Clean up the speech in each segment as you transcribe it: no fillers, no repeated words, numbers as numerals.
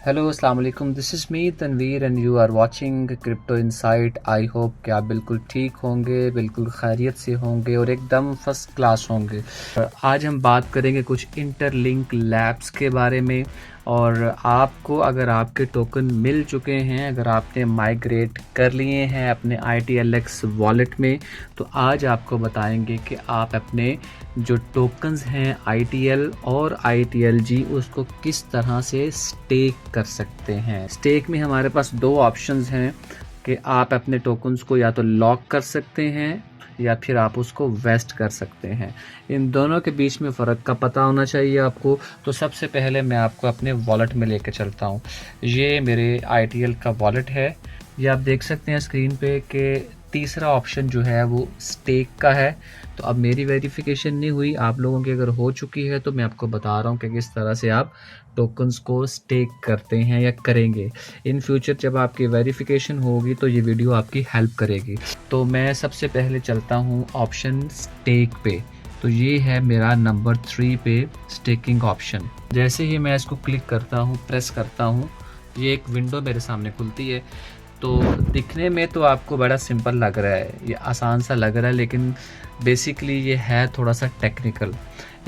Hello अस्सलाम वालेकुम, this is me Tanveer and you are watching Crypto Insight. I hope कि आप बिल्कुल ठीक होंगे, बिल्कुल खैरियत से होंगे और एकदम फर्स्ट क्लास होंगे। आज हम बात करेंगे कुछ इंटरलिंक लैब्स के बारे में। और आपको अगर आपके टोकन मिल चुके हैं, अगर आपने माइग्रेट कर लिए हैं अपने ITLX वॉलेट में, तो आज आपको बताएंगे कि आप अपने जो टोकन्स हैं ITL और ITLG उसको किस तरह से स्टेक कर सकते हैं। स्टेक में हमारे पास दो ऑप्शंस हैं कि आप अपने टोकन्स को या तो लॉक कर सकते हैं या फिर आप उसको वेस्ट कर सकते हैं। इन दोनों के बीच में फ़र्क का पता होना चाहिए आपको। तो सबसे पहले मैं आपको अपने वॉलेट में लेकर चलता हूँ। ये मेरे ITL का वॉलेट है। ये आप देख सकते हैं स्क्रीन पे कि तीसरा ऑप्शन जो है वो स्टेक का है। तो अब मेरी वेरिफिकेशन नहीं हुई, आप लोगों की अगर हो चुकी है तो मैं आपको बता रहा हूँ कि किस तरह से आप टोकन्स को स्टेक करते हैं या करेंगे। इन फ्यूचर जब आपकी वेरिफिकेशन होगी तो ये वीडियो आपकी हेल्प करेगी। तो मैं सबसे पहले चलता हूँ ऑप्शन स्टेक पे। तो ये है मेरा नंबर 3 पे स्टेकिंग ऑप्शन। जैसे ही मैं इसको क्लिक करता हूँ, प्रेस करता हूँ, ये एक विंडो मेरे सामने खुलती है। तो दिखने में तो आपको बड़ा सिंपल लग रहा है, ये आसान सा लग रहा है, लेकिन बेसिकली ये है थोड़ा सा टेक्निकल।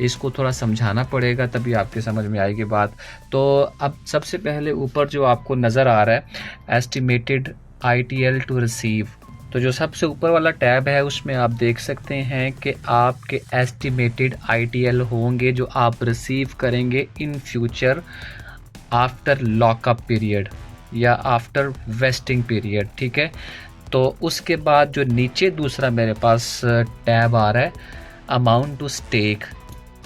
इसको थोड़ा समझाना पड़ेगा तभी आपके समझ में आएगी बात। तो अब सबसे पहले ऊपर जो आपको नज़र आ रहा है एस्टिमेटेड ITL टू रिसीव, तो जो सबसे ऊपर वाला टैब है उसमें आप देख सकते हैं कि आपके एस्टिमेटेड ITL होंगे जो आप रिसीव करेंगे in future after lockup period या आफ्टर वेस्टिंग पीरियड। ठीक है, तो उसके बाद जो नीचे दूसरा मेरे पास टैब आ रहा है अमाउंट टू स्टेक,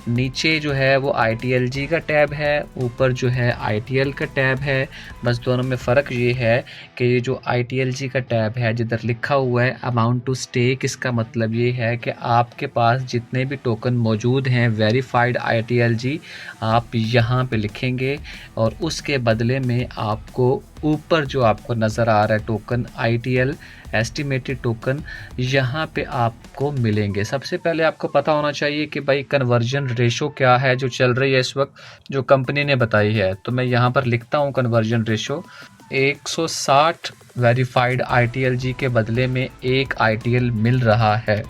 नीचे जो है वो ITLG का टैब है, ऊपर जो है ITL का टैब है। बस दोनों में फ़र्क ये है कि ये जो ITLG का टैब है जिधर लिखा हुआ है अमाउंट टू स्टेक, इसका मतलब ये है कि आपके पास जितने भी टोकन मौजूद हैं वेरीफाइड ITLG आप यहाँ पे लिखेंगे और उसके बदले में आपको ऊपर जो आपको नज़र आ रहा है टोकन ITL एस्टिमेटेड टोकन, यहाँ पे आपको मिलेंगे। सबसे पहले आपको पता होना चाहिए कि भाई कन्वर्जन रेशो क्या है जो चल रही है इस वक्त, जो कंपनी ने बताई है। तो मैं यहाँ पर लिखता हूँ कन्वर्जन रेशो 160 वेरीफाइड ITLG के बदले में एक ITL मिल रहा है।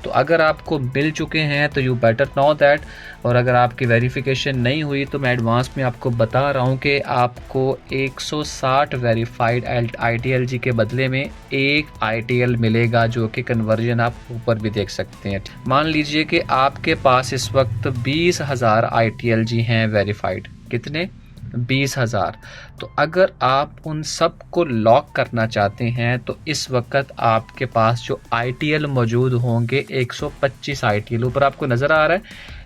तो अगर आपको मिल चुके हैं तो यू बेटर नो दैट, और अगर आपकी वेरिफिकेशन नहीं हुई तो मैं एडवांस में आपको बता रहा हूँ कि आपको 160 वेरीफाइड ITLG के बदले में एक ITL मिलेगा, जो कि कन्वर्जन आप ऊपर भी देख सकते हैं। मान लीजिए कि आपके पास इस वक्त 20,000 ITLG हैं वेरीफाइड। कितने? 20,000। तो अगर आप उन सब को लॉक करना चाहते हैं तो इस वक्त आपके पास जो ITL मौजूद होंगे 125 ITL ऊपर आपको नज़र आ रहा है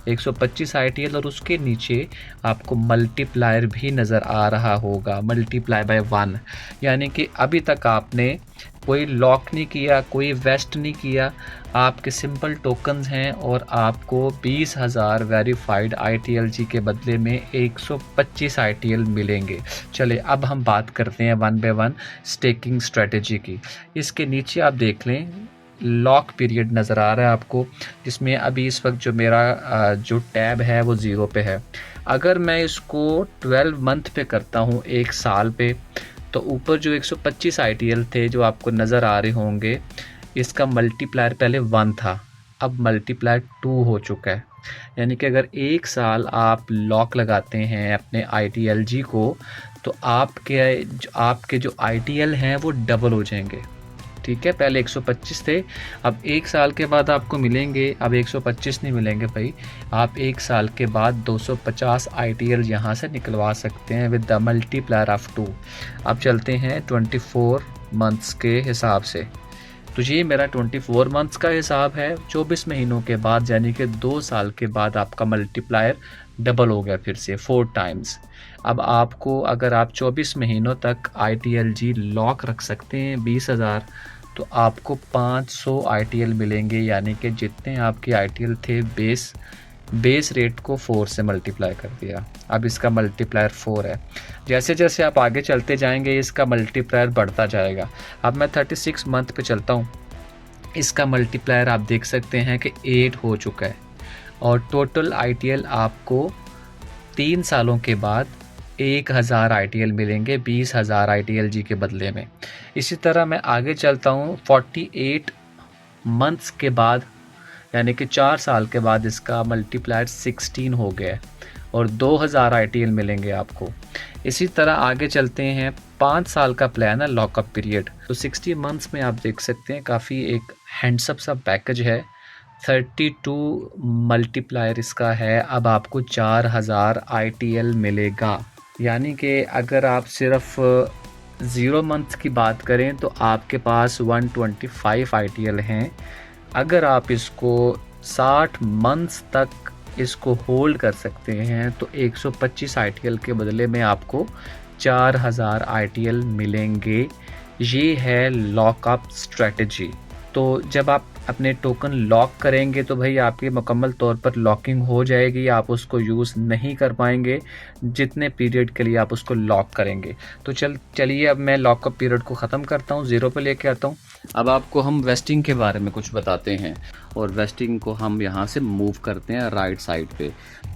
125 ITL, और उसके नीचे आपको मल्टीप्लायर भी नज़र आ रहा होगा, मल्टीप्लाई बाय 1। यानी कि अभी तक आपने कोई लॉक नहीं किया, कोई वेस्ट नहीं किया, आपके सिंपल टोकन्स हैं और आपको 20,000 वेरीफाइड ITLG के बदले में 125 ITL मिलेंगे। चले अब हम बात करते हैं 1 बाय 1 स्टेकिंग स्ट्रेटजी की। इसके नीचे आप देख लें लॉक पीरियड नज़र आ रहा है आपको, जिसमें अभी इस वक्त जो मेरा जो टैब है वो 0 पे है। अगर मैं इसको 12 मंथ पे करता हूँ, एक साल पे, तो ऊपर जो 125 ITL थे जो आपको नज़र आ रहे होंगे, इसका मल्टीप्लायर पहले 1 था, अब मल्टीप्लायर 2 हो चुका है। यानी कि अगर एक साल आप लॉक लगाते हैं अपने ITLG को तो आपके जो ITL हैं वो डबल हो जाएंगे। ठीक है, पहले 125 थे, अब एक साल के बाद आपको मिलेंगे, अब 125 नहीं मिलेंगे भाई, आप एक साल के बाद 250 ITL यहाँ से निकलवा सकते हैं विद द मल्टीप्लायर ऑफ 2। अब चलते हैं 24 मंथ्स के हिसाब से। तो ये मेरा 24 मंथ्स का हिसाब है। 24 महीनों के बाद यानी कि 2 साल के बाद आपका मल्टीप्लायर डबल हो गया फिर से 4 टाइम्स। अब आपको अगर आप 24 महीनों तक ITLG लॉक रख सकते हैं 20,000, तो आपको 500 ITL मिलेंगे। यानी कि जितने आपके ITL थे बेस रेट को 4 से मल्टीप्लाई कर दिया, अब इसका मल्टीप्लायर 4 है। जैसे जैसे आप आगे चलते जाएंगे इसका मल्टीप्लायर बढ़ता जाएगा। अब मैं 36 मंथ पे चलता हूँ, इसका मल्टीप्लायर आप देख सकते हैं कि 8 हो चुका है, और टोटल ITL आपको 3 सालों के बाद 1000 ITL मिलेंगे 20,000 ITLG के बदले में। इसी तरह मैं आगे चलता हूँ, 48 मंथ्स के बाद यानी कि 4 साल के बाद इसका मल्टीप्लायर 16 हो गया और 2000 ITL मिलेंगे आपको। इसी तरह आगे चलते हैं, 5 साल का प्लान है लॉकअप पीरियड, तो 60 मंथ्स में आप देख सकते हैं काफ़ी एक हैंडसम सा पैकेज है। 32 मल्टीप्लायर इसका है, अब आपको 4000 ITL मिलेगा। यानी कि अगर आप सिर्फ 0 मंथ की बात करें तो आपके पास 125 ITL हैं। अगर आप इसको 60 मंथ्स तक इसको होल्ड कर सकते हैं तो 125 ITL के बदले में आपको 4000 ITL मिलेंगे। ये है लॉकअप स्ट्रेटजी। तो जब आप अपने टोकन लॉक करेंगे तो भाई आपकी मुकम्मल तौर पर लॉकिंग हो जाएगी, आप उसको यूज़ नहीं कर पाएंगे जितने पीरियड के लिए आप उसको लॉक करेंगे। तो चलिए अब मैं लॉकअप पीरियड को ख़त्म करता हूँ, 0 पे लेके आता हूँ। अब आपको हम वेस्टिंग के बारे में कुछ बताते हैं और वेस्टिंग को हम यहाँ से मूव करते हैं राइट साइड पे।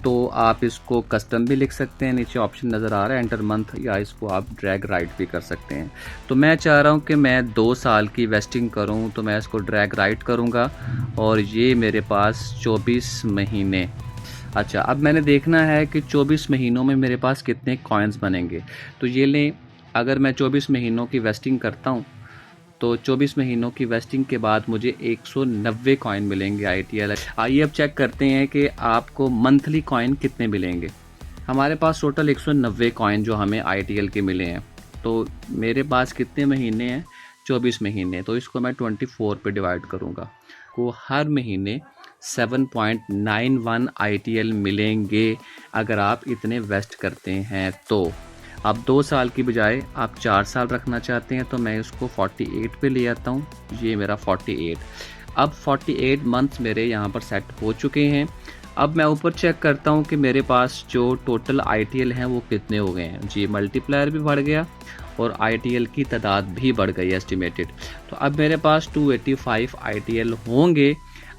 तो आप इसको कस्टम भी लिख सकते हैं, नीचे ऑप्शन नज़र आ रहा है एंटर मंथ, या इसको आप ड्रैग राइट भी कर सकते हैं। तो मैं चाह रहा हूँ कि मैं 2 साल की वेस्टिंग करूँ, तो मैं इसको ड्रैग राइट करूँगा और ये मेरे पास 24 महीने। अच्छा, अब मैंने देखना है कि 24 महीनों में मेरे पास कितने कॉइन्स बनेंगे। तो ये लें, अगर मैं 24 महीनों की वेस्टिंग करता हूँ तो 24 महीनों की वेस्टिंग के बाद मुझे 190 कॉइन मिलेंगे ITL। आइए अब चेक करते हैं कि आपको मंथली कॉइन कितने मिलेंगे। हमारे पास टोटल 190 कॉइन जो हमें ITL के मिले हैं। तो मेरे पास कितने महीने हैं? 24 महीने। तो इसको मैं 24 पे डिवाइड करूँगा, को हर महीने 7.91 ITL मिलेंगे अगर आप इतने वेस्ट करते हैं। तो अब 2 साल की बजाय आप 4 साल रखना चाहते हैं तो मैं इसको 48 पे ले आता हूँ। ये मेरा 48। अब 48 मंथ्स मेरे यहाँ पर सेट हो चुके हैं। अब मैं ऊपर चेक करता हूँ कि मेरे पास जो टोटल ITL हैं वो कितने हो गए हैं। जी, मल्टीप्लायर भी बढ़ गया और ITL की तादाद भी बढ़ गई एस्टिमेटेड। तो अब मेरे पास 285 ITL होंगे।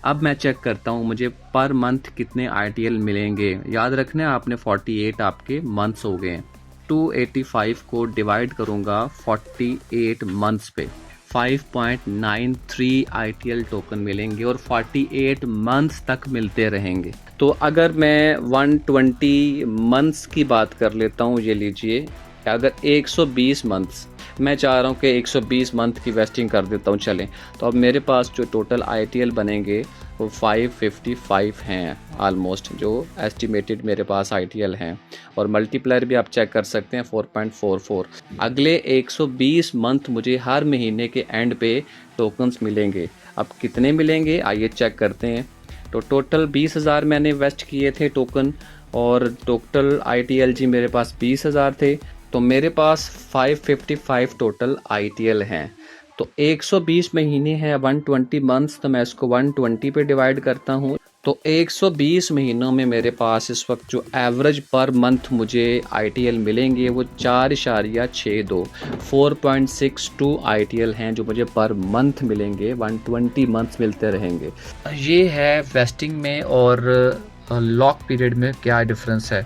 अब मैं चेक करता हूँ मुझे पर मंथ कितने ITL मिलेंगे। याद रखना आपने 48 आपके मंथ्स हो गए हैं। 285 को डिवाइड करूंगा 48 मंथ्स पे, 5.93 ITL टोकन मिलेंगे और 48 मंथ्स तक मिलते रहेंगे। तो अगर मैं 120 मंथ्स की बात कर लेता हूँ, ये लीजिए, अगर 120 मंथ्स, मैं चाह रहा हूँ कि 120 मंथ की वेस्टिंग कर देता हूँ चलें, तो अब मेरे पास जो टोटल ITL बनेंगे वो 555 हैं आलमोस्ट, जो एस्टिमेटेड मेरे पास ITL हैं। और मल्टीप्लायर भी आप चेक कर सकते हैं 4.44। अगले 120 मंथ मुझे हर महीने के एंड पे टोकन्स मिलेंगे। अब कितने मिलेंगे आइए चेक करते हैं। तो टोटल 20,000 मैंने वेस्ट किए थे टोकन और टोटल ITLG मेरे पास 20,000 थे। तो मेरे पास 555 टोटल ITL हैं। तो 120 महीने हैं 120 मंथ्स, तो मैं इसको 120 पे डिवाइड करता हूँ। तो 120 महीनों में मेरे पास इस वक्त जो एवरेज पर मंथ मुझे ITL मिलेंगे वो 4.62 4.62 ITL हैं जो मुझे पर मंथ मिलेंगे। 120 मंथ्स मिलते रहेंगे। ये है वेस्टिंग में और लॉक पीरियड में क्या डिफरेंस है।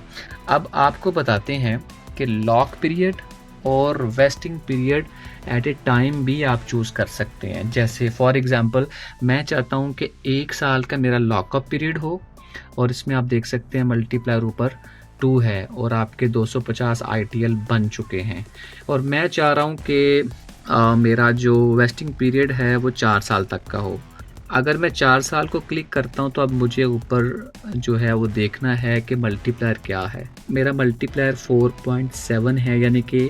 अब आपको बताते हैं कि लॉक पीरियड और vesting period at a time भी आप चूज़ कर सकते हैं। जैसे फॉर एग्ज़ाम्पल मैं चाहता हूं कि 1 साल का मेरा लॉकअप पीरियड हो और इसमें आप देख सकते हैं मल्टीप्लायर ऊपर 2 है और आपके 250 ITL बन चुके हैं। और मैं चाह रहा हूं कि मेरा जो वेस्टिंग पीरियड है वो 4 साल तक का हो। अगर मैं 4 साल को क्लिक करता हूं तो अब मुझे ऊपर जो है वो देखना है कि मल्टीप्लायर क्या है। मेरा मल्टीप्लायर 4.7 है, यानी कि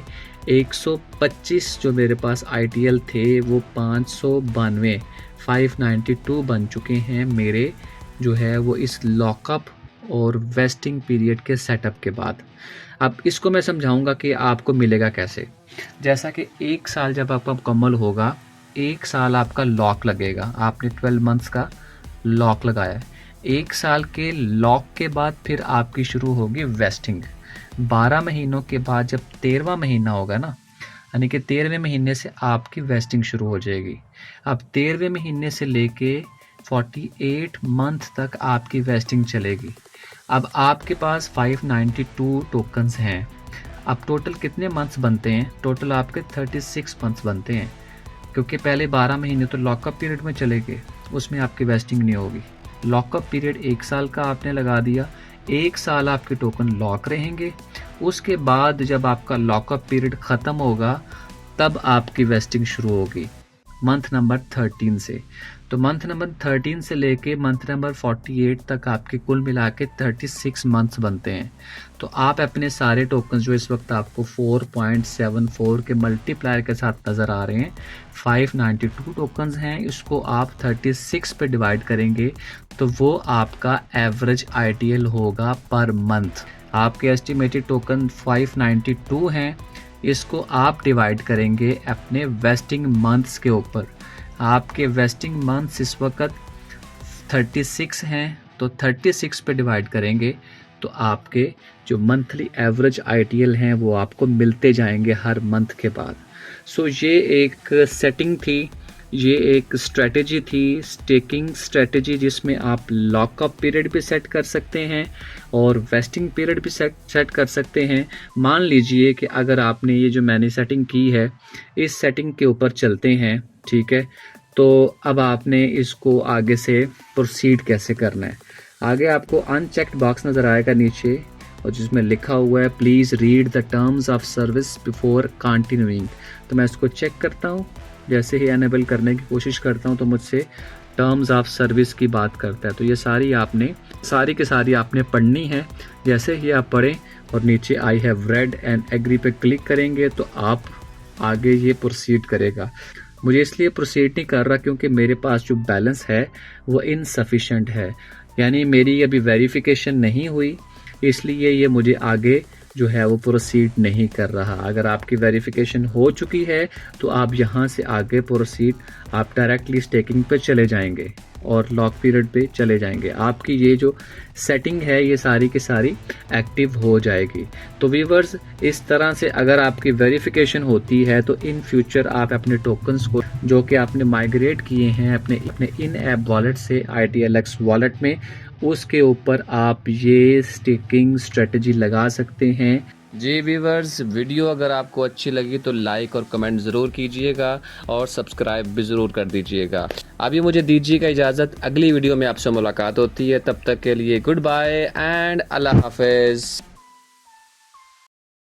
125 जो मेरे पास ITL थे वो 592 592 बन चुके हैं मेरे जो है वो इस लॉकअप और वेस्टिंग पीरियड के सेटअप के बाद। अब इसको मैं समझाऊंगा कि आपको मिलेगा कैसे। जैसा कि 1 साल जब आपका मुकम्मल होगा, 1 साल आपका लॉक लगेगा। आपने 12 मंथ्स का लॉक लगाया है। 1 साल के लॉक के बाद फिर आपकी शुरू होगी वेस्टिंग। 12 महीनों के बाद जब 13वां महीना होगा ना, यानी कि 13वें महीने से आपकी वेस्टिंग शुरू हो जाएगी। अब 13वें महीने से लेके 48 मंथ तक आपकी वेस्टिंग चलेगी। अब आपके पास 592 टोकन्स हैं। अब टोटल कितने मंथ्स बनते हैं? टोटल आपके 36 मंथ्स बनते हैं, क्योंकि पहले 12 महीने तो लॉकअप पीरियड में चले गए, उसमें आपकी वेस्टिंग नहीं होगी। लॉकअप पीरियड 1 साल का आपने लगा दिया, 1 साल आपके टोकन लॉक रहेंगे। उसके बाद जब आपका लॉकअप पीरियड ख़त्म होगा तब आपकी वेस्टिंग शुरू होगी मंथ नंबर 13 से। तो मंथ नंबर 13 से लेके मंथ नंबर 48 तक आपके कुल मिला के 36 मंथ्स बनते हैं। तो आप अपने सारे टोकन जो इस वक्त आपको 4.74 के मल्टीप्लायर के साथ नज़र आ रहे हैं, 592 टोकन्स हैं, इसको आप 36 पे डिवाइड करेंगे तो वो आपका एवरेज ITL होगा पर मंथ। आपके एस्टिमेटेड टोकन 592 हैं, इसको आप डिवाइड करेंगे अपने वेस्टिंग मंथ्स के ऊपर। आपके वेस्टिंग मंथ्स इस वक्त 36 हैं, तो 36 पे डिवाइड करेंगे तो आपके जो मंथली एवरेज ITL हैं वो आपको मिलते जाएंगे हर मंथ के बाद। सो ये एक सेटिंग थी, ये एक स्ट्रेटजी थी, स्टेकिंग स्ट्रेटजी, जिसमें आप लॉकअप पीरियड भी सेट कर सकते हैं और वेस्टिंग पीरियड भी सेट कर सकते हैं। मान लीजिए कि अगर आपने ये जो मैंने सेटिंग की है, इस सेटिंग के ऊपर चलते हैं, ठीक है, तो अब आपने इसको आगे से प्रोसीड कैसे करना है। आगे आपको अनचेक्ड बॉक्स नज़र आएगा नीचे, और जिसमें लिखा हुआ है please read the terms of service before continuing. तो मैं इसको चेक करता हूँ, जैसे ही एनेबल करने की कोशिश करता हूँ तो मुझसे टर्म्स ऑफ सर्विस की बात करता है। तो ये सारी की सारी आपने पढ़नी है। जैसे ही आप पढ़ें और नीचे I have read and agree पे क्लिक करेंगे तो आप आगे ये प्रोसीड करेगा। मुझे इसलिए प्रोसीड नहीं कर रहा क्योंकि मेरे पास जो बैलेंस है वो इनसफिशेंट है, यानी मेरी अभी वेरिफिकेशन नहीं हुई, इसलिए ये मुझे आगे जो है वो प्रोसीड नहीं कर रहा। अगर आपकी वेरिफिकेशन हो चुकी है तो आप यहाँ से आगे प्रोसीड, आप डायरेक्टली स्टेकिंग पे चले जाएंगे और लॉक पीरियड पे चले जाएंगे। आपकी ये जो सेटिंग है ये सारी की सारी एक्टिव हो जाएगी। तो व्यूअर्स, इस तरह से अगर आपकी वेरिफिकेशन होती है तो इन फ्यूचर आप अपने टोकन्स को जो कि आपने माइग्रेट किए हैं अपने इन ऐप वॉलेट से ITLX वॉलेट में, उसके ऊपर आप ये स्टेकिंग स्ट्रेटजी लगा सकते हैं। जी व्यूअर्स, वीडियो अगर आपको अच्छी लगी तो लाइक और कमेंट ज़रूर कीजिएगा और सब्सक्राइब भी ज़रूर कर दीजिएगा। अभी मुझे दीजिएगा इजाज़त, अगली वीडियो में आपसे मुलाकात होती है, तब तक के लिए गुड बाय एंड अल्लाह हाफिज़।